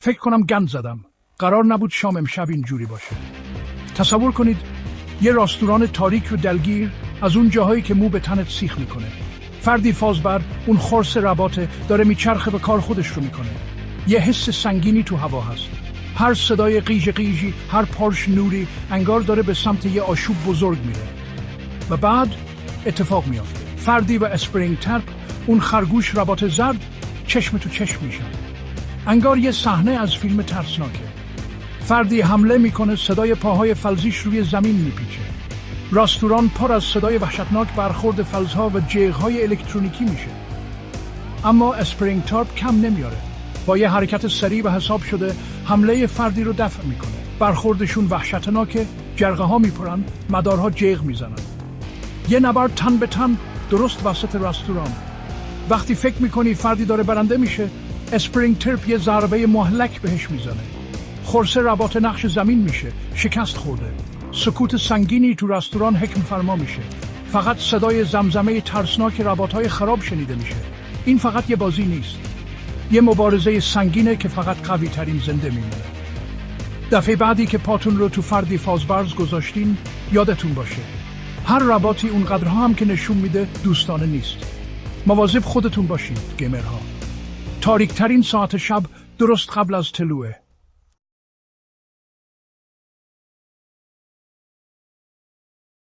فکر کنم گند زدم. قرار نبود شام امشب اینجوری باشه. تصور کنید یه رستوران تاریک و دلگیر، از اون جاهایی که مو به تنت سیخ میکنه. فردی فازبر، اون خرس رباطه، داره میچرخه و کار خودش رو میکنه. یه حس سنگینی تو هوا هست. هر صدای قیژ قیژی، هر پارچ نوری انگار داره به سمت یه آشوب بزرگ میره. و بعد اتفاق میافته. فردی و اسپرینگ ترپ، اون خرگوش رباط زرد، چشم تو چشم میشن. انگار یه صحنه از فیلم ترسناکه. فردی حمله میکنه، صدای پاهای فلزیش روی زمین میپیچه. رستوران پر از صدای وحشتناک برخورد فلزها و جیغهای الکترونیکی میشه. اما اسپرینگ تارپ کم نمیاره. با یه حرکت سریع و حساب شده حمله فردی رو دفع میکنه. برخوردشون وحشتناکه، جرقه ها میپرن، مدارها جیغ میزنن. یه نبرد تن به تن درست وسط رستوران. وقتی فکر میکنی فردی داره برنده میشه، اسپرینگ تارپ یه ضربه مهلک بهش میزنه. خرس رباط نقش زمین میشه، شکست خورده. سکوت سنگینی تو رستوران حکم فرما میشه. فقط صدای زمزمه ترسناک رباطهای خراب شنیده میشه. این فقط یه بازی نیست. یه مبارزه سنگینه که فقط قوی ترین زنده میمونه. دفعه بعدی که پاتون رو تو فردی فازبرز گذاشتین، یادتون باشه هر رباطی اونقدرها هم که نشون میده دوستانه نیست. مواظب خودتون باشید گیمرها. تاریک ترین ساعت شب درست قبل از طلوعه.